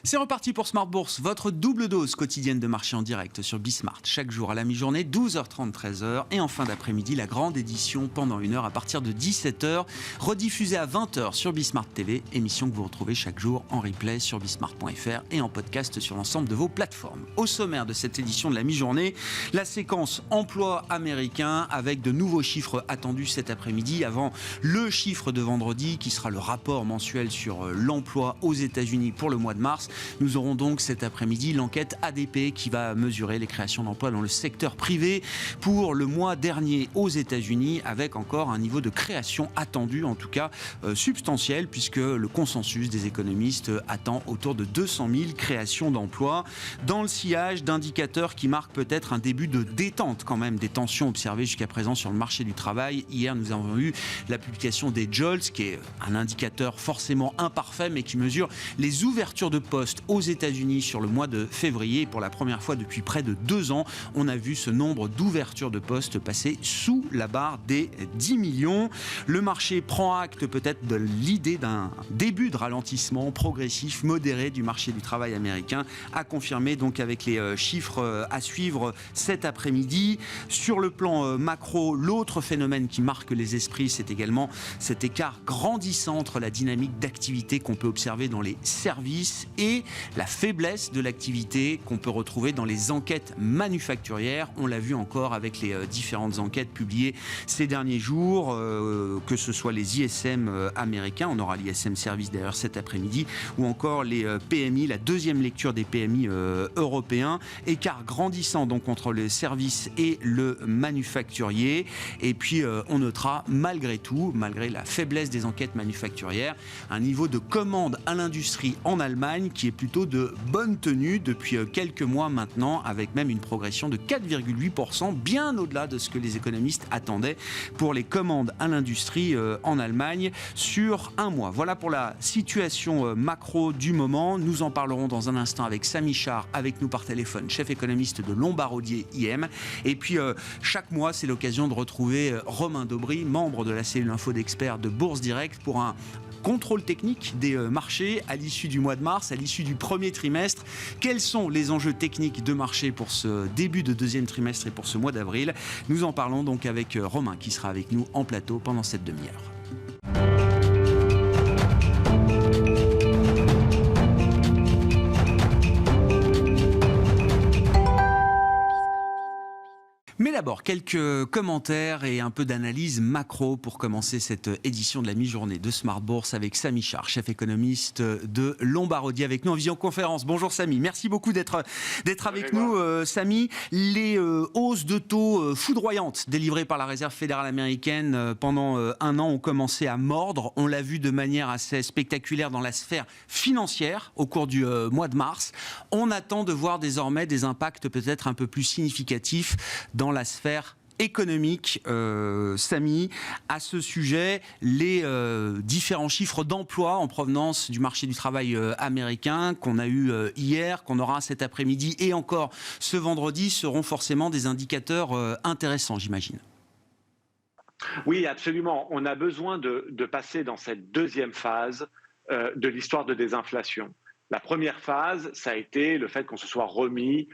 C'est reparti pour Smart Bourse, votre double dose quotidienne de marché en direct sur Bismart. Chaque jour à la mi-journée, 12h30, 13h. Et en fin d'après-midi, la grande édition pendant 1 heure à partir de 17h. Rediffusée à 20h sur Bismart TV. Émission que vous retrouvez chaque jour en replay sur bismart.fr et en podcast sur l'ensemble de vos plateformes. Au sommaire de cette édition de la mi-journée, la séquence emploi américain avec de nouveaux chiffres attendus cet après-midi avant le chiffre de vendredi qui sera le rapport mensuel sur l'emploi aux États-Unis pour le mois de mars. Nous aurons donc cet après-midi l'enquête ADP qui va mesurer les créations d'emplois dans le secteur privé pour le mois dernier aux États-Unis avec encore un niveau de création attendu, en tout cas substantiel, puisque le consensus des économistes attend autour de 200 000 créations d'emplois dans le sillage d'indicateurs qui marquent peut-être un début de détente quand même des tensions observées jusqu'à présent sur le marché du travail. Hier, nous avons eu la publication des JOLTS, qui est un indicateur forcément imparfait, mais qui mesure les ouvertures de postes aux États-Unis sur le mois de février. Pour la première fois depuis près de 2 ans, on a vu ce nombre d'ouvertures de postes passer sous la barre des 10 millions. Le marché prend acte peut-être de l'idée d'un début de ralentissement progressif, modéré du marché du travail américain, à confirmer donc avec les chiffres à suivre cet après-midi. Sur le plan macro, l'autre phénomène qui marque les esprits, c'est également cet écart grandissant entre la dynamique d'activité qu'on peut observer dans les services et la faiblesse de l'activité qu'on peut retrouver dans les enquêtes manufacturières. On l'a vu encore avec les différentes enquêtes publiées ces derniers jours, que ce soit les ISM américains, on aura l'ISM Service d'ailleurs cet après-midi, ou encore les PMI, la deuxième lecture des PMI européens. Écart grandissant donc entre les services et le manufacturier. Et puis on notera malgré tout, malgré la faiblesse des enquêtes manufacturières, un niveau de commande à l'industrie en Allemagne qui est plutôt de bonne tenue depuis quelques mois maintenant, avec même une progression de 4,8%, bien au-delà de ce que les économistes attendaient pour les commandes à l'industrie en Allemagne sur un mois. Voilà pour la situation macro du moment. Nous en parlerons dans un instant avec Samy Char, avec nous par téléphone, chef économiste de Lombardier IM. Et puis chaque mois, c'est l'occasion de retrouver Romain Daubry, membre de la cellule info d'experts de Bourse Direct, pour un contrôle technique des marchés à l'issue du mois de mars, à l'issue du premier trimestre. Quels sont les enjeux techniques de marché pour ce début de deuxième trimestre et pour ce mois d'avril? Nous en parlons donc avec Romain qui sera avec nous en plateau pendant cette demi-heure. Mais d'abord, quelques commentaires et un peu d'analyse macro pour commencer cette édition de la mi-journée de Smart Bourse avec Samy Char, chef économiste de Lombardier, avec nous en visioconférence. Bonjour Samy, merci beaucoup d'être avec nous. Samy, les hausses de taux foudroyantes délivrées par la Réserve fédérale américaine pendant 1 an ont commencé à mordre. On l'a vu de manière assez spectaculaire dans la sphère financière au cours du mois de mars. On attend de voir désormais des impacts peut-être un peu plus significatifs dans la sphère économique. Samy, à ce sujet, les différents chiffres d'emploi en provenance du marché du travail américain qu'on a eu hier, qu'on aura cet après-midi et encore ce vendredi seront forcément des indicateurs intéressants, j'imagine. Oui, absolument. On a besoin de passer dans cette deuxième phase de l'histoire de désinflation. La première phase, ça a été le fait qu'on se soit remis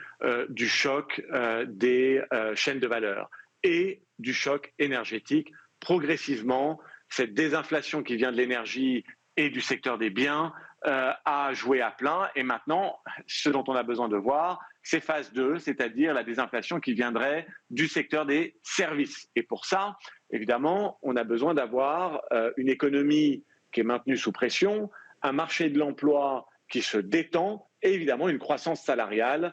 du choc des chaînes de valeur et du choc énergétique. Progressivement, cette désinflation qui vient de l'énergie et du secteur des biens a joué à plein. Et maintenant, ce dont on a besoin de voir, c'est phase 2, c'est-à-dire la désinflation qui viendrait du secteur des services. Et pour ça, évidemment, on a besoin d'avoir une économie qui est maintenue sous pression, un marché de l'emploi qui se détend et évidemment une croissance salariale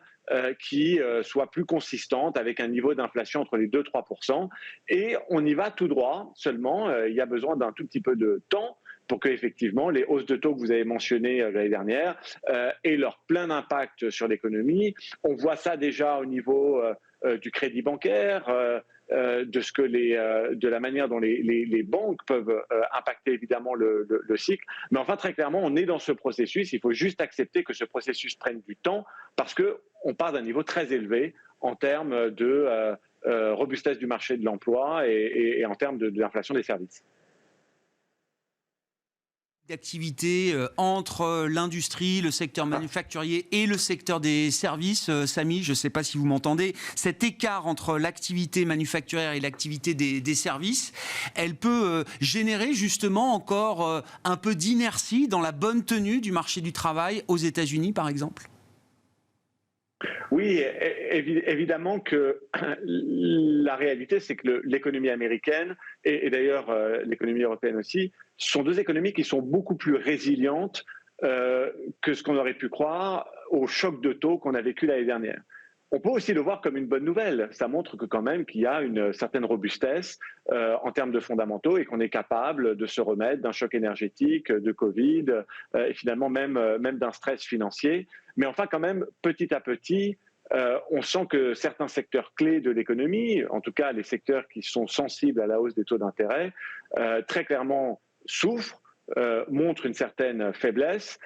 qui soit plus consistante avec un niveau d'inflation entre les 2 et 3%. Et on y va tout droit, seulement il y a besoin d'un tout petit peu de temps pour que effectivement les hausses de taux que vous avez mentionnées l'année dernière aient leur plein impact sur l'économie. On voit ça déjà au niveau du crédit bancaire, de la manière dont les banques peuvent impacter évidemment le cycle. Mais enfin, très clairement, on est dans ce processus. Il faut juste accepter que ce processus prenne du temps parce qu'on part d'un niveau très élevé en termes de robustesse du marché de l'emploi et en termes de l'inflation des services. d'activité entre l'industrie, le secteur manufacturier et le secteur des services. Samy, je ne sais pas si vous m'entendez, cet écart entre l'activité manufacturière et l'activité des services, elle peut générer justement encore un peu d'inertie dans la bonne tenue du marché du travail aux États-Unis, par exemple? Oui, évidemment que la réalité, c'est que l'économie américaine et d'ailleurs l'économie européenne aussi sont deux économies qui sont beaucoup plus résilientes que ce qu'on aurait pu croire au choc de taux qu'on a vécu l'année dernière. On peut aussi le voir comme une bonne nouvelle. Ça montre que quand même qu'il y a une certaine robustesse en termes de fondamentaux et qu'on est capable de se remettre d'un choc énergétique, de Covid et finalement même d'un stress financier. Mais enfin, quand même, petit à petit, on sent que certains secteurs clés de l'économie, en tout cas les secteurs qui sont sensibles à la hausse des taux d'intérêt, très clairement souffrent, montrent une certaine faiblesse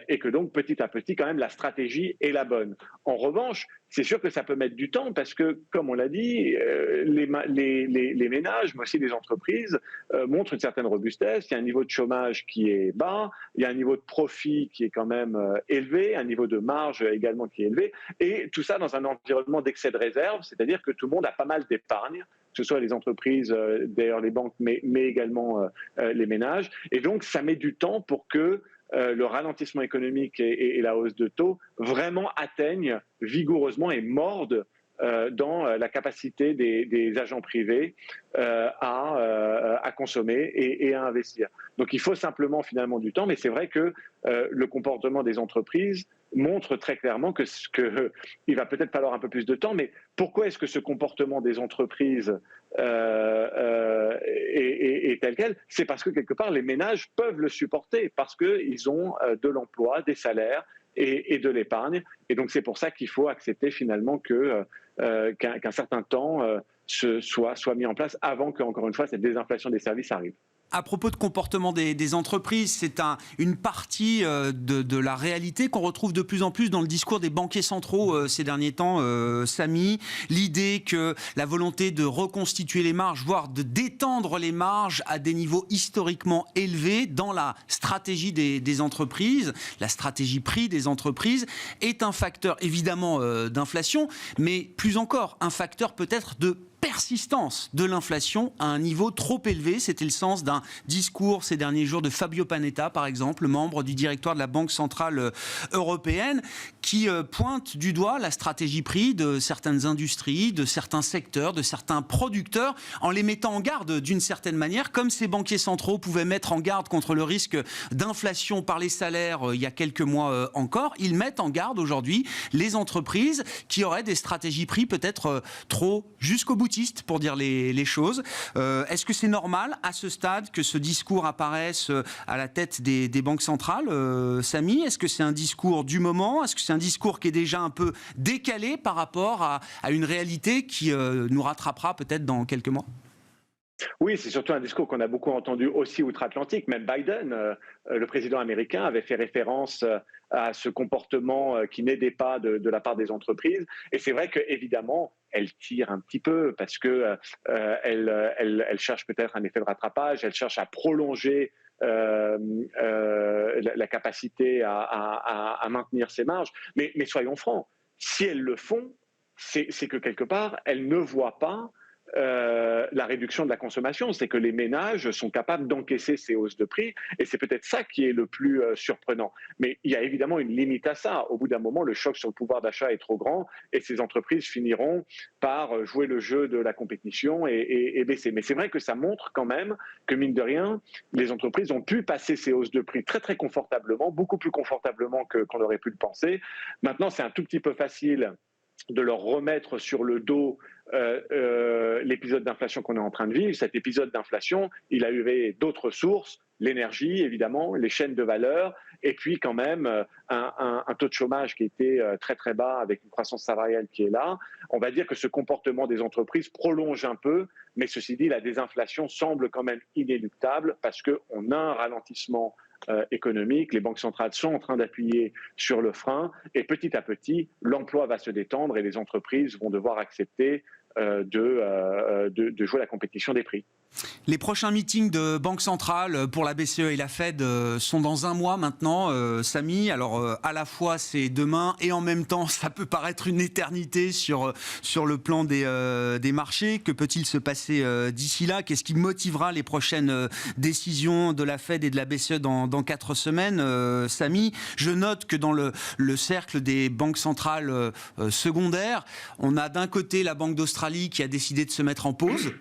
et que donc petit à petit quand même la stratégie est la bonne. En revanche, c'est sûr que ça peut mettre du temps parce que, comme on l'a dit, les ménages, mais aussi les entreprises, montrent une certaine robustesse. Il y a un niveau de chômage qui est bas, il y a un niveau de profit qui est quand même élevé, un niveau de marge également qui est élevé, et tout ça dans un environnement d'excès de réserve, c'est-à-dire que tout le monde a pas mal d'épargne, que ce soit les entreprises, d'ailleurs les banques, mais également les ménages. Et donc, ça met du temps pour que le ralentissement économique et la hausse de taux vraiment atteignent vigoureusement et mordent dans la capacité des agents privés à consommer et à investir. Donc il faut simplement finalement du temps, mais c'est vrai que le comportement des entreprises montre très clairement il va peut-être falloir un peu plus de temps, mais pourquoi est-ce que ce comportement des entreprises est tel quel? C'est parce que quelque part les ménages peuvent le supporter, parce qu'ils ont de l'emploi, des salaires et de l'épargne. Et donc c'est pour ça qu'il faut accepter finalement qu'un certain temps soit mis en place avant que, encore une fois, cette désinflation des services arrive. À propos de comportement des entreprises, c'est une partie de la réalité qu'on retrouve de plus en plus dans le discours des banquiers centraux ces derniers temps, Samy. L'idée que la volonté de reconstituer les marges, voire de détendre les marges à des niveaux historiquement élevés dans la stratégie des entreprises, la stratégie prix des entreprises, est un facteur évidemment d'inflation, mais plus encore un facteur peut-être de persistance de l'inflation à un niveau trop élevé. C'était le sens d'un discours ces derniers jours de Fabio Panetta, par exemple, membre du directoire de la Banque centrale européenne, qui pointe du doigt la stratégie prix de certaines industries, de certains secteurs, de certains producteurs, en les mettant en garde d'une certaine manière, comme ces banquiers centraux pouvaient mettre en garde contre le risque d'inflation par les salaires il y a quelques mois encore. Ils mettent en garde aujourd'hui les entreprises qui auraient des stratégies prix peut-être trop jusqu'au bout, pour dire les choses. Est-ce que c'est normal à ce stade que ce discours apparaisse à la tête des banques centrales, Samy? Est-ce que c'est un discours du moment? Est-ce que c'est un discours qui est déjà un peu décalé par rapport à une réalité qui nous rattrapera peut-être dans quelques mois? Oui, c'est surtout un discours qu'on a beaucoup entendu aussi outre-Atlantique. Même Biden, le président américain, avait fait référence à ce comportement qui n'aidait pas de la part des entreprises. Et c'est vrai qu'évidemment, elle tire un petit peu parce que elle cherche peut-être un effet de rattrapage, elle cherche à prolonger la capacité à maintenir ses marges. Mais soyons francs, si elles le font, c'est que quelque part, elles ne voient pas la réduction de la consommation, c'est que les ménages sont capables d'encaisser ces hausses de prix, et c'est peut-être ça qui est le plus surprenant. Mais il y a évidemment une limite à ça. Au bout d'un moment, le choc sur le pouvoir d'achat est trop grand, et ces entreprises finiront par jouer le jeu de la compétition et baisser. Mais c'est vrai que ça montre quand même que, mine de rien, les entreprises ont pu passer ces hausses de prix très très confortablement, beaucoup plus confortablement qu'on aurait pu le penser. Maintenant, c'est un tout petit peu facile de leur remettre sur le dos l'épisode d'inflation qu'on est en train de vivre. Cet épisode d'inflation, il a eu d'autres sources, l'énergie évidemment, les chaînes de valeur, et puis quand même un taux de chômage qui était très très bas avec une croissance salariale qui est là. On va dire que ce comportement des entreprises prolonge un peu, mais ceci dit, la désinflation semble quand même inéluctable parce qu'on a un ralentissement économique, les banques centrales sont en train d'appuyer sur le frein et petit à petit, l'emploi va se détendre et les entreprises vont devoir accepter de jouer la compétition des prix. Les prochains meetings de Banque centrale pour la BCE et la Fed sont dans un mois maintenant, Samy. Alors, à la fois, c'est demain et en même temps, ça peut paraître une éternité sur le plan des marchés. Que peut-il se passer d'ici là? Qu'est-ce qui motivera les prochaines décisions de la Fed et de la BCE dans 4 semaines, Samy? Je note que dans le cercle des banques centrales secondaires, on a d'un côté la Banque d'Australie qui a décidé de se mettre en pause.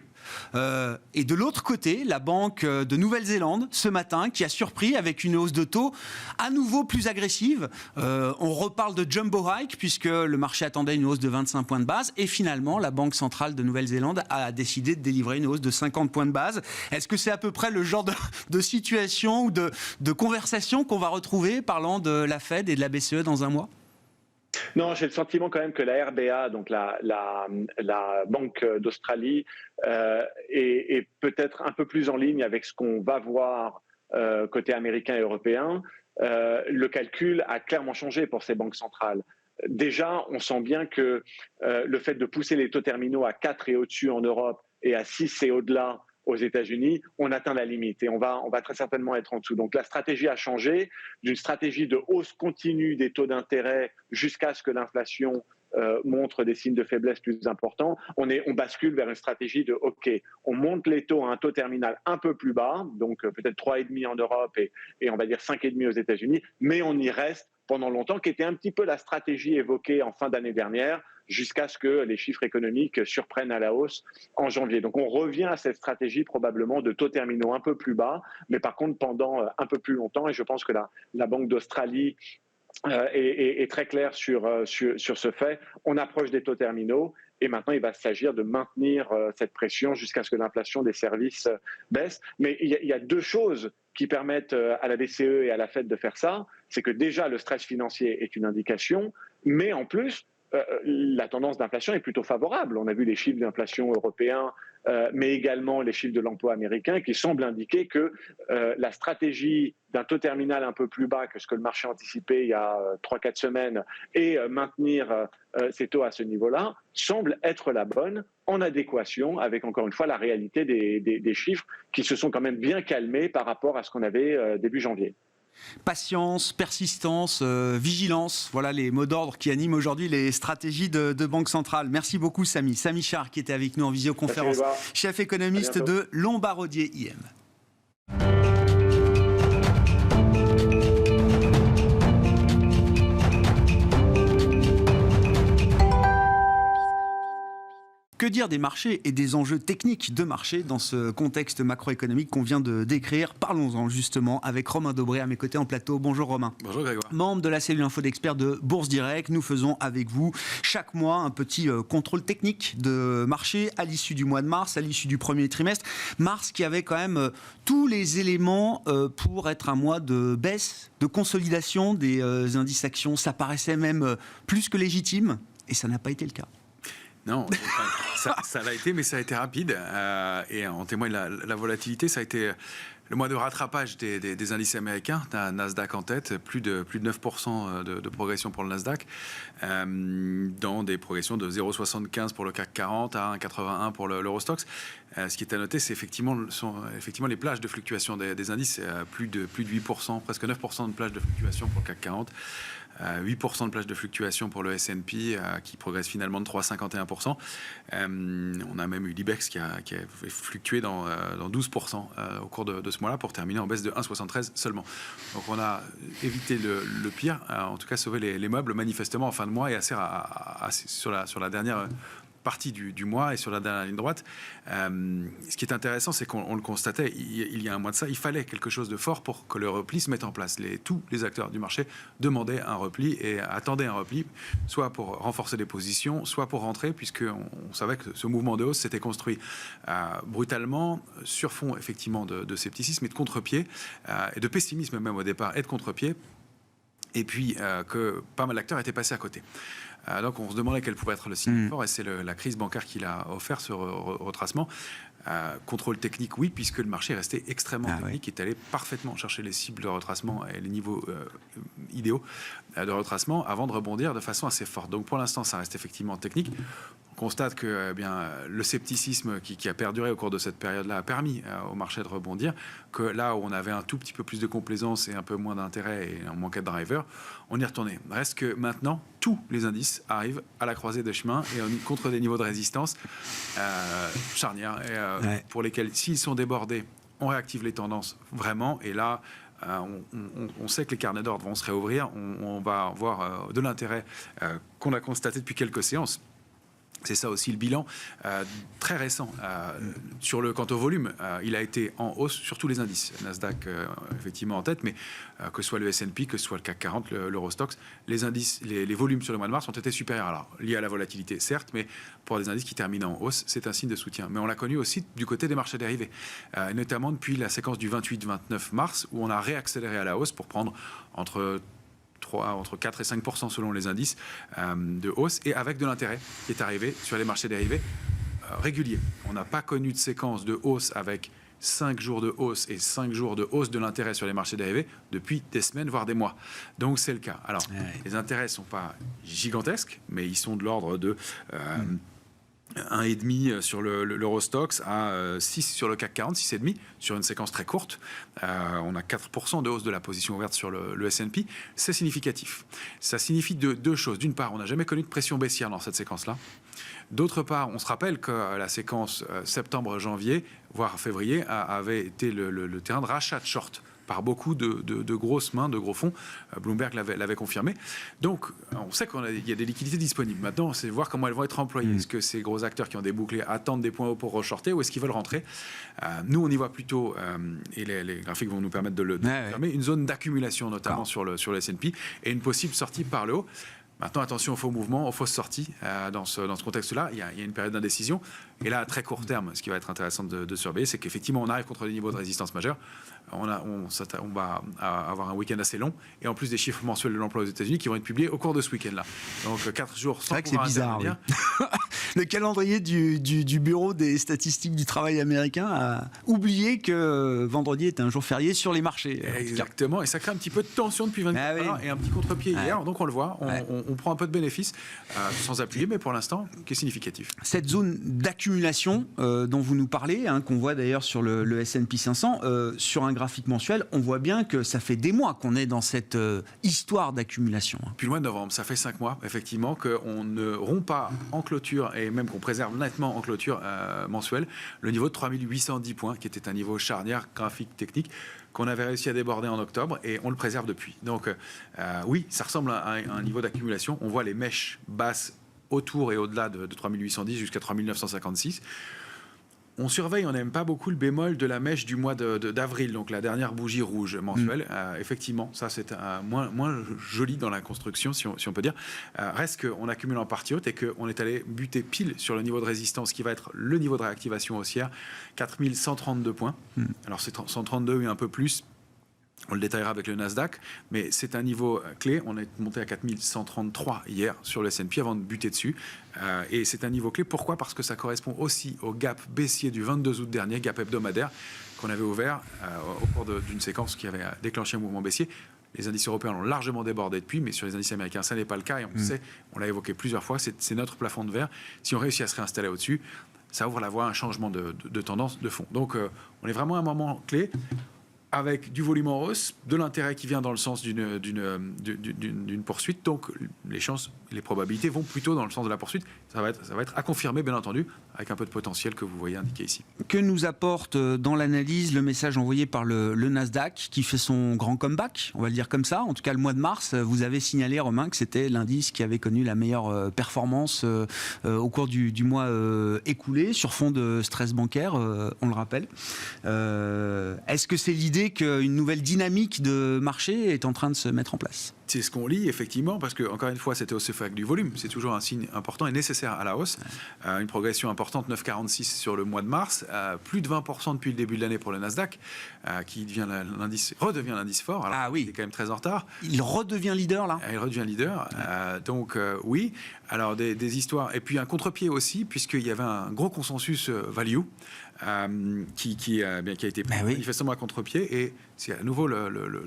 Et de l'autre côté, la Banque de Nouvelle-Zélande, ce matin, qui a surpris avec une hausse de taux à nouveau plus agressive. On reparle de jumbo hike, puisque le marché attendait une hausse de 25 points de base. Et finalement, la Banque centrale de Nouvelle-Zélande a décidé de délivrer une hausse de 50 points de base. Est-ce que c'est à peu près le genre de situation ou de conversation qu'on va retrouver parlant de la Fed et de la BCE dans un mois? Non, j'ai le sentiment quand même que la RBA, donc la Banque d'Australie, est peut-être un peu plus en ligne avec ce qu'on va voir côté américain et européen. Le calcul a clairement changé pour ces banques centrales. Déjà, on sent bien que le fait de pousser les taux terminaux à 4 et au-dessus en Europe et à 6 et au-delà aux États-Unis, on atteint la limite et on va très certainement être en dessous. Donc la stratégie a changé d'une stratégie de hausse continue des taux d'intérêt jusqu'à ce que l'inflation montre des signes de faiblesse plus importants. On bascule vers une stratégie de OK, on monte les taux à un taux terminal un peu plus bas, donc peut-être 3,5 en Europe et on va dire 5,5 aux États-Unis, mais on y reste pendant longtemps, qui était un petit peu la stratégie évoquée en fin d'année dernière, jusqu'à ce que les chiffres économiques surprennent à la hausse en janvier. Donc on revient à cette stratégie probablement de taux terminaux un peu plus bas, mais par contre pendant un peu plus longtemps, et je pense que la Banque d'Australie est très claire sur ce fait. On approche des taux terminaux et maintenant il va s'agir de maintenir cette pression jusqu'à ce que l'inflation des services baisse. Mais il y a deux choses qui permettent à la BCE et à la Fed de faire ça. C'est que déjà le stress financier est une indication, mais en plus la tendance d'inflation est plutôt favorable. On a vu les chiffres d'inflation européens, mais également les chiffres de l'emploi américain qui semblent indiquer que la stratégie d'un taux terminal un peu plus bas que ce que le marché anticipait il y a 3-4 semaines et maintenir ces taux à ce niveau-là semble être la bonne, en adéquation avec, encore une fois, la réalité des chiffres qui se sont quand même bien calmés par rapport à ce qu'on avait début janvier. Patience, persistance, vigilance, voilà les mots d'ordre qui animent aujourd'hui les stratégies de Banque centrale. Merci beaucoup Samy. Samy Char qui était avec nous en visioconférence, chef économiste de Lombard-Odier IM. Que dire des marchés et des enjeux techniques de marché dans ce contexte macroéconomique qu'on vient de décrire? Parlons-en justement avec Romain Dobré à mes côtés en plateau. Bonjour Romain. Bonjour Grégoire. Membre de la cellule info d'experts de Bourse Direct, nous faisons avec vous chaque mois un petit contrôle technique de marché à l'issue du mois de mars, à l'issue du premier trimestre. Mars qui avait quand même tous les éléments pour être un mois de baisse, de consolidation des indices actions. Ça paraissait même plus que légitime et ça n'a pas été le cas. Non, ça l'a été, mais ça a été rapide. Et en témoigne la volatilité. Ça a été le mois de rattrapage des indices américains. Nasdaq en tête, plus de 9% de progression pour le Nasdaq, dans des progressions de 0,75 pour le CAC 40 à 1,81 pour l'Eurostoxx. Ce qui est à noter, c'est effectivement les plages de fluctuation des indices. Plus de 8%, presque 9% de plages de fluctuation pour le CAC 40. 8% de plages de fluctuation pour le S&P qui progresse finalement de 3,51%. On a même eu l'IBEX qui a fluctué dans 12% au cours de ce mois-là pour terminer en baisse de 1,73 seulement. Donc on a évité le pire, en tout cas sauvé les meubles manifestement en fin de mois et assez sur la dernière partie du mois et sur la dernière ligne droite. Ce qui est intéressant, c'est qu'on le constatait il y a un mois de ça, il fallait quelque chose de fort pour que le repli se mette en place. Tous les acteurs du marché demandaient un repli et attendaient un repli, soit pour renforcer les positions, soit pour rentrer, puisqu'on savait que ce mouvement de hausse s'était construit brutalement, sur fond effectivement de scepticisme et de contre-pied, et de pessimisme même au départ, et de contre-pied, et puis que pas mal d'acteurs étaient passés à côté. Donc on se demandait quel pouvait être le signe fort, et c'est la crise bancaire qui l'a offert, ce retracement. Contrôle technique, oui, puisque le marché est resté extrêmement technique, est allé parfaitement chercher les cibles de retracement et les niveaux idéaux de retracement avant de rebondir de façon assez forte. Donc pour l'instant, ça reste effectivement technique. constate que eh bien, le scepticisme qui a perduré au cours de cette période-là a permis au marché de rebondir, que là où on avait un tout petit peu plus de complaisance et un peu moins d'intérêt et on manquait de driver, on y est retourné. Reste que maintenant, tous les indices arrivent à la croisée des chemins et contre des niveaux de résistance charnières, pour lesquels, s'ils sont débordés, on réactive les tendances vraiment. Et là, on sait que les carnets d'ordre vont se réouvrir. On va avoir de l'intérêt qu'on a constaté depuis quelques séances. C'est ça aussi le bilan très récent. Quant au volume, il a été en hausse sur tous les indices. Nasdaq, effectivement, en tête, mais que ce soit le S&P, que ce soit le CAC 40, l'Eurostoxx, les indices, les volumes sur le mois de mars ont été supérieurs. Alors, liés à la volatilité, certes, mais pour des indices qui terminent en hausse, c'est un signe de soutien. Mais on l'a connu aussi du côté des marchés dérivés, notamment depuis la séquence du 28-29 mars, où on a réaccéléré à la hausse pour prendre entre 4 et 5% selon les indices de hausse, et avec de l'intérêt qui est arrivé sur les marchés dérivés réguliers. On n'a pas connu de séquence de hausse avec 5 jours de hausse et 5 jours de hausse de l'intérêt sur les marchés dérivés depuis des semaines, voire des mois. Donc c'est le cas. Alors, les intérêts ne sont pas gigantesques, mais ils sont de l'ordre de 1,5 sur l'Eurostoxx, à 6 sur le CAC 40, 6,5 sur une séquence très courte. On a 4% de hausse de la position ouverte sur le S&P. C'est significatif. Ça signifie deux choses. D'une part, on n'a jamais connu de pression baissière dans cette séquence-là. D'autre part, on se rappelle que la séquence septembre-janvier, voire février, avait été le terrain de rachat de short par beaucoup de grosses mains, de gros fonds. Bloomberg l'avait confirmé. Donc, on sait qu'il y a des liquidités disponibles. Maintenant, c'est voir comment elles vont être employées. Est-ce que ces gros acteurs qui ont des boucliers attendent des points hauts pour re-shorter, ou est-ce qu'ils veulent rentrer? Nous, on y voit plutôt, et les graphiques vont nous permettre de le confirmer, une zone d'accumulation, notamment sur le S&P, et une possible sortie par le haut. Maintenant, attention aux faux mouvements, aux fausses sorties. Dans ce contexte-là, il y a une période d'indécision. Et là, à très court terme, ce qui va être intéressant de surveiller, c'est qu'effectivement, on arrive contre des niveaux de résistance majeurs. On va avoir un week-end assez long. Et en plus des chiffres mensuels de l'emploi aux États-Unis qui vont être publiés au cours de ce week-end-là. Donc, 4 jours sans pouvoir intervenir. C'est bizarre, oui. Le calendrier du Bureau des statistiques du travail américain a oublié que vendredi était un jour férié sur les marchés. Exactement. Et ça crée un petit peu de tension depuis 24 heures et un petit contre-pied hier. Donc, on le voit. On prend un peu de bénéfice, sans appuyer, mais pour l'instant, qui est significatif. Cette zone d'accumulation dont vous nous parlez, qu'on voit d'ailleurs sur le S&P 500, sur un graphique mensuel, on voit bien que ça fait des mois qu'on est dans cette histoire d'accumulation. Depuis le mois de novembre, ça fait 5 mois, effectivement, qu'on ne rompt pas en clôture, et même qu'on préserve nettement en clôture mensuelle, le niveau de 3810 points, qui était un niveau charnière, graphique, technique, qu'on avait réussi à déborder en octobre, et on le préserve depuis. Donc oui, ça ressemble à un niveau d'accumulation. On voit les mèches basses autour et au-delà de 3810 jusqu'à 3956. On surveille, on n'aime pas beaucoup le bémol de la mèche du mois d'avril, donc la dernière bougie rouge mensuelle. Effectivement, ça c'est moins joli dans la construction, si on peut dire. Reste qu'on accumule en partie haute et qu'on est allé buter pile sur le niveau de résistance qui va être le niveau de réactivation haussière, 4132 points. Alors c'est 132 et un peu plus. On le détaillera avec le Nasdaq, mais c'est un niveau clé. On est monté à 4133 hier sur le S&P avant de buter dessus. Et c'est un niveau clé. Pourquoi? Parce que ça correspond aussi au gap baissier du 22 août dernier, gap hebdomadaire, qu'on avait ouvert au cours d'une séquence qui avait déclenché un mouvement baissier. Les indices européens l'ont largement débordé depuis, mais sur les indices américains, ça n'est pas le cas. Et on sait, on l'a évoqué plusieurs fois, c'est notre plafond de verre. Si on réussit à se réinstaller au-dessus, ça ouvre la voie à un changement de tendance de fond. Donc, on est vraiment à un moment clé, avec du volume en hausse, de l'intérêt qui vient dans le sens d'une poursuite. Donc, les probabilités vont plutôt dans le sens de la poursuite. Ça va être à confirmer, bien entendu, avec un peu de potentiel que vous voyez indiqué ici. Que nous apporte dans l'analyse le message envoyé par le Nasdaq, qui fait son grand comeback, on va le dire comme ça. En tout cas, le mois de mars, vous avez signalé, Romain, que c'était l'indice qui avait connu la meilleure performance au cours du mois écoulé, sur fond de stress bancaire, on le rappelle. Est-ce que c'est l'idée qu'une nouvelle dynamique de marché est en train de se mettre en place? C'est ce qu'on lit, effectivement, parce que, encore une fois, c'était hausse avec du volume. C'est toujours un signe important et nécessaire à la hausse. Une progression importante, 9,46 sur le mois de mars, plus de 20% depuis le début de l'année pour le Nasdaq, qui redevient l'indice fort. Alors, il est quand même très en retard. Il redevient leader, là? Il redevient leader. Donc, oui. Alors, des histoires. Et puis, un contre-pied aussi, puisqu'il y avait un gros consensus value qui a été pris manifestement à contre-pied. Et c'est à nouveau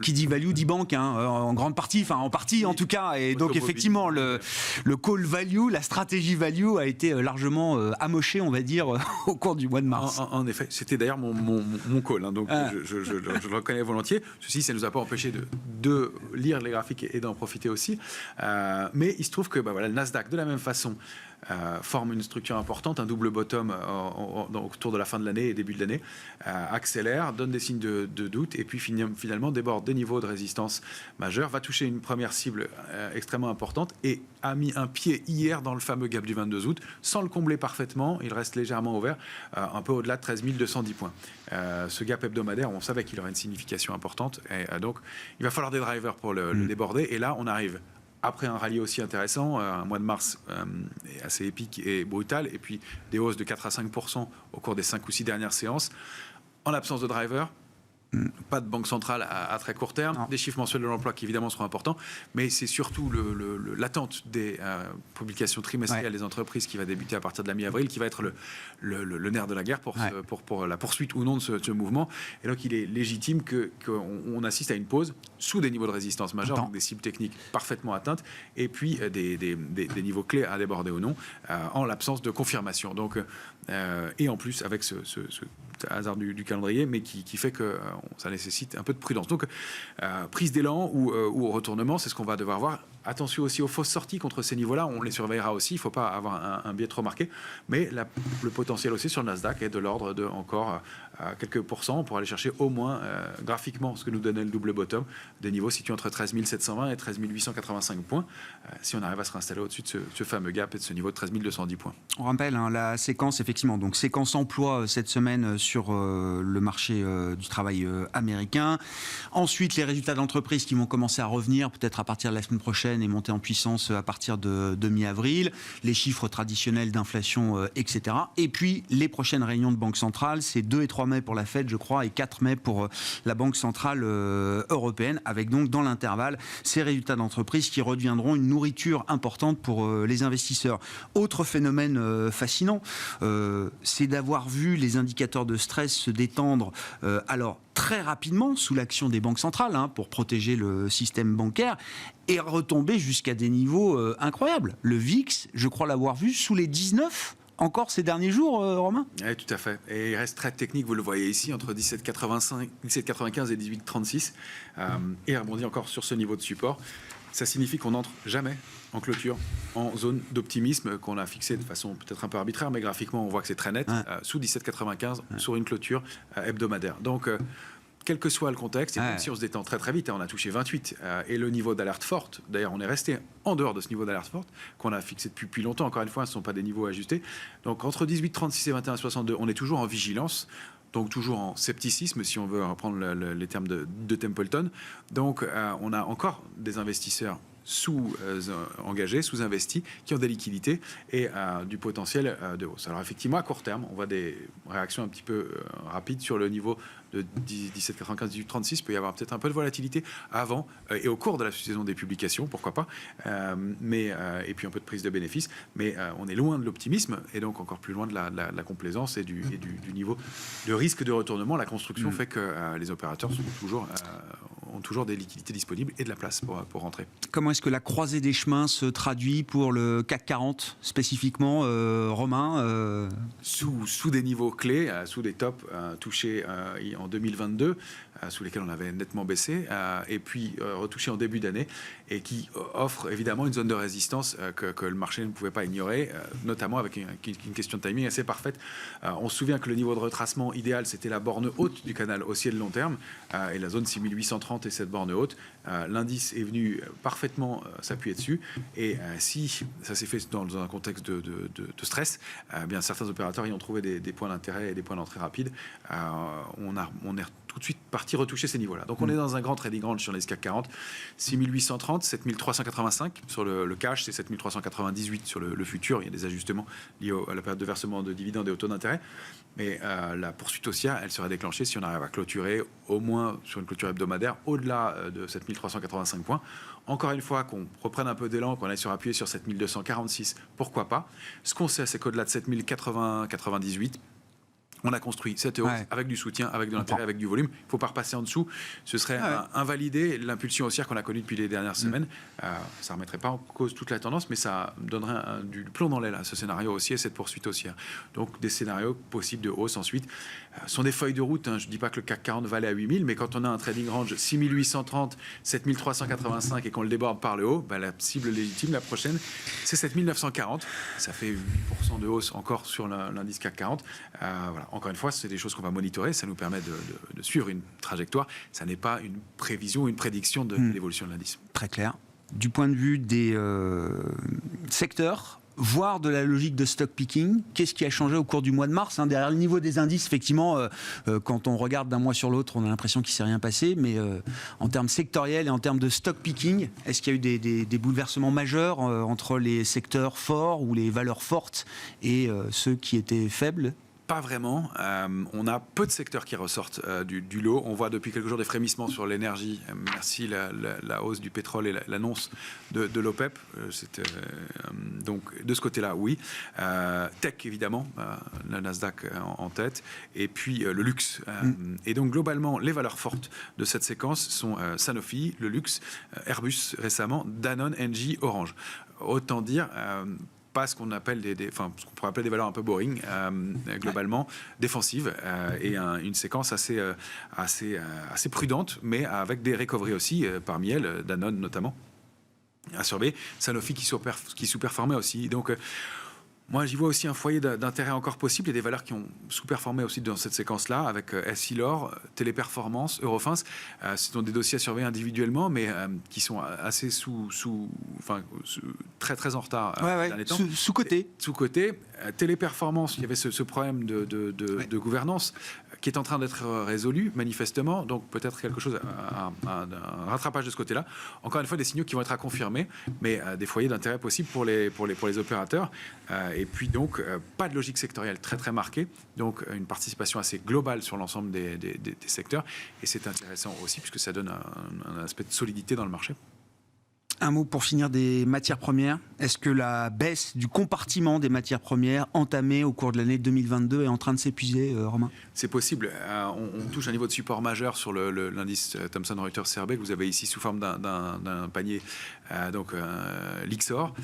qui dit value dit banque, hein, en grande partie, enfin en partie en tout cas. Et donc effectivement, le call value, la stratégie value a été largement amochée, on va dire, au cours du mois de mars. En effet, c'était d'ailleurs mon call, hein, donc je le reconnais volontiers. Ceci, ça ne nous a pas empêché de lire les graphiques et d'en profiter aussi. Mais il se trouve que le Nasdaq, de la même façon, forme une structure importante, un double bottom autour de la fin de l'année et début de l'année, accélère, donne des signes de doute et puis finalement déborde des niveaux de résistance majeurs, va toucher une première cible extrêmement importante et a mis un pied hier dans le fameux gap du 22 août sans le combler parfaitement. Il reste légèrement ouvert, un peu au-delà de 13 210 points. Ce gap hebdomadaire, on savait qu'il aurait une signification importante et donc il va falloir des drivers pour le déborder. Et là, on arrive après un rallye aussi intéressant, un mois de mars assez épique et brutal, et puis des hausses de 4 à 5% au cours des 5 ou 6 dernières séances, en l'absence de driver. Pas de banque centrale à très court terme, des chiffres mensuels de l'emploi qui évidemment seront importants, mais c'est surtout l'attente des publications trimestrielles des entreprises qui va débuter à partir de la mi-avril qui va être le nerf de la guerre pour la poursuite ou non de ce mouvement. Et donc il est légitime qu'on assiste à une pause sous des niveaux de résistance majeurs, donc des cibles techniques parfaitement atteintes, et puis des niveaux clés à déborder ou non, en l'absence de confirmation. Donc, et en plus avec ce hasard du calendrier, mais qui fait que ça nécessite un peu de prudence. Donc, prise d'élan ou retournement, c'est ce qu'on va devoir voir. Attention aussi aux fausses sorties contre ces niveaux-là, on les surveillera aussi, il ne faut pas avoir un biais trop marqué, mais le potentiel aussi sur le Nasdaq est de l'ordre de encore quelques pourcents pour aller chercher au moins graphiquement ce que nous donnait le double bottom, des niveaux situés entre 13 720 et 13 885 points, si on arrive à se réinstaller au-dessus de ce fameux gap et de ce niveau de 13 210 points. On rappelle la séquence, effectivement, donc séquence emploi cette semaine sur le marché du travail américain. Ensuite, les résultats d'entreprise qui vont commencer à revenir peut-être à partir de la semaine prochaine et monter en puissance à partir de mi-avril. Les chiffres traditionnels d'inflation, etc. Et puis, les prochaines réunions de Banque centrale, c'est 2 et 3 mai pour la Fed, je crois, et 4 mai pour la Banque centrale européenne, avec donc dans l'intervalle ces résultats d'entreprise qui redeviendront une nourriture importante pour les investisseurs. Autre phénomène fascinant, c'est d'avoir vu les indicateurs de stress se détendre alors très rapidement sous l'action des banques centrales pour protéger le système bancaire et retomber jusqu'à des niveaux incroyables. Le VIX, je crois l'avoir vu sous les 19 encore ces derniers jours, Romain ? Oui, tout à fait. Et il reste très technique, vous le voyez ici, entre 17,95 et 18,36. Et rebondit encore sur ce niveau de support. Ça signifie qu'on n'entre jamais en clôture en zone d'optimisme qu'on a fixée de façon peut-être un peu arbitraire, mais graphiquement, on voit que c'est très net, sous 17,95 sur une clôture hebdomadaire. Donc, quel que soit le contexte, et même si on se détend très très vite, on a touché 28, et le niveau d'alerte forte, d'ailleurs on est resté en dehors de ce niveau d'alerte forte, qu'on a fixé depuis longtemps, encore une fois, ce ne sont pas des niveaux ajustés. Donc entre 18,36 et 21,62, on est toujours en vigilance, donc toujours en scepticisme, si on veut reprendre les termes de Templeton. Donc on a encore des investisseurs engagés, sous-investis, qui ont des liquidités et du potentiel de hausse. Alors effectivement, à court terme, on voit des réactions un petit peu rapides sur le niveau de 17,95, 18,36. Il peut y avoir peut-être un peu de volatilité avant et au cours de la saison des publications, pourquoi pas, et puis un peu de prise de bénéfices. Mais on est loin de l'optimisme et donc encore plus loin de la complaisance et du niveau de risque de retournement. La construction fait que les opérateurs ont toujours des liquidités disponibles et de la place pour rentrer. Comment est-ce que la croisée des chemins se traduit pour le CAC 40 spécifiquement, Romain sous des niveaux clés, sous des tops touchés en 2022, sous lesquels on avait nettement baissé, et puis retouchés en début d'année, et qui offrent évidemment une zone de résistance que le marché ne pouvait pas ignorer, notamment avec une question de timing assez parfaite. On se souvient que le niveau de retracement idéal, c'était la borne haute du canal haussier de long terme, et la zone 6830 et cette borne haute. L'indice est venu parfaitement s'appuyer dessus, et si ça s'est fait dans un contexte de stress, bien certains opérateurs y ont trouvé des points d'intérêt et des points d'entrée rapides. On est tout de suite parti retoucher ces niveaux-là. Donc on est dans un grand trading range sur les CAC 40, 6830, 7385 sur le cash, c'est 7398 sur le futur. Il y a des ajustements liés à la période de versement de dividendes et au taux d'intérêt. Mais la poursuite haussière, elle serait déclenchée si on arrive à clôturer au moins sur une clôture hebdomadaire au-delà de 7385 points. Encore une fois, qu'on reprenne un peu d'élan, qu'on aille sur appuyer sur 7246, pourquoi pas. Ce qu'on sait, c'est qu'au-delà de 7098, On a construit cette hausse avec du soutien, avec de l'intérêt, avec du volume. Il ne faut pas repasser en dessous. Ce serait invalider l'impulsion haussière qu'on a connue depuis les dernières semaines. Ça ne remettrait pas en cause toute la tendance, mais ça donnerait du plomb dans l'aile à ce scénario haussier et cette poursuite haussière. Donc des scénarios possibles de hausse ensuite. Ce sont des feuilles de route. Je ne dis pas que le CAC 40 va aller à 8000, mais quand on a un trading range 6830, 7385 et qu'on le déborde par le haut, la cible légitime, la prochaine, c'est 7940. Ça fait 8% de hausse encore sur l'indice CAC 40. Voilà. Encore une fois, c'est des choses qu'on va monitorer. Ça nous permet de suivre une trajectoire. Ça n'est pas une prévision, une prédiction de l'évolution de l'indice. Très clair. Du point de vue des secteurs, voire de la logique de stock picking, qu'est-ce qui a changé au cours du mois de mars, Derrière le niveau des indices, effectivement, quand on regarde d'un mois sur l'autre, on a l'impression qu'il ne s'est rien passé, mais en termes sectoriels et en termes de stock picking, est-ce qu'il y a eu des bouleversements majeurs entre les secteurs forts ou les valeurs fortes et ceux qui étaient faibles ? Pas vraiment. On a peu de secteurs qui ressortent du lot. On voit depuis quelques jours des frémissements sur l'énergie. Merci la hausse du pétrole et l'annonce de l'OPEP. Donc de ce côté-là, oui. Tech, évidemment, la Nasdaq en tête. Et puis le luxe. Et donc globalement, les valeurs fortes de cette séquence sont Sanofi, le luxe, Airbus récemment, Danone, Engie, Orange. Autant dire... pas ce qu'on appelle ce qu'on pourrait appeler des valeurs un peu boring, globalement, défensives, et une séquence assez prudente, mais avec des recoveries aussi, parmi elles, Danone notamment, à surveiller, Sanofi qui sous-performait aussi. Donc, moi, j'y vois aussi un foyer d'intérêt encore possible. Il y a des valeurs qui ont sous-performé aussi dans cette séquence-là, avec Essilor, Téléperformance, Eurofins. Ce sont des dossiers à surveiller individuellement, mais qui sont assez très très en retard. Sous-côté. Sous-côté. Téléperformance, il y avait ce problème de gouvernance qui est en train d'être résolu, manifestement. Donc peut-être quelque chose, un rattrapage de ce côté-là. Encore une fois, des signaux qui vont être à confirmer, mais des foyers d'intérêt possibles pour les opérateurs. Et puis donc, pas de logique sectorielle très très marquée. Donc une participation assez globale sur l'ensemble des secteurs. Et c'est intéressant aussi, puisque ça donne un aspect de solidité dans le marché. Un mot pour finir des matières premières. Est-ce que la baisse du compartiment des matières premières entamée au cours de l'année 2022 est en train de s'épuiser, Romain ? C'est possible. On touche un niveau de support majeur sur l'indice Thomson Reuters CRB que vous avez ici sous forme d'un panier, l'Ixor,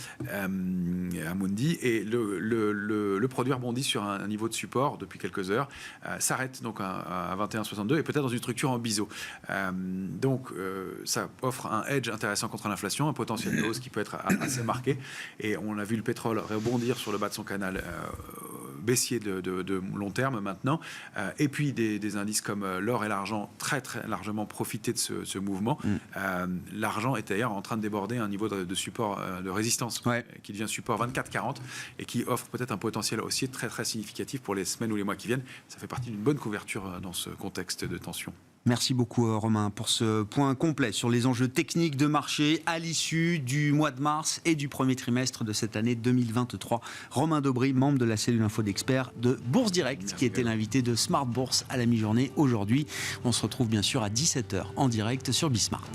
Amundi, et le produit rebondit sur un niveau de support depuis quelques heures, s'arrête donc à 21,62 et peut-être dans une structure en biseau. Ça offre un hedge intéressant contre l'inflation, un potentiel de hausse qui peut être assez marqué. Et on a vu le pétrole rebondir sur le bas de son canal baissier de long terme maintenant. Et puis des indices comme l'or et l'argent très très largement profité de ce mouvement. L'argent est d'ailleurs en train de déborder un niveau de support, de résistance qui devient support 24,40 et qui offre peut-être un potentiel haussier très très significatif pour les semaines ou les mois qui viennent. Ça fait partie d'une bonne couverture dans ce contexte de tension. Merci beaucoup Romain pour ce point complet sur les enjeux techniques de marché à l'issue du mois de mars et du premier trimestre de cette année 2023. Romain Daubry, membre de la cellule info d'experts de Bourse Direct, qui était l'invité de Smart Bourse à la mi-journée aujourd'hui. On se retrouve bien sûr à 17h en direct sur Bismart.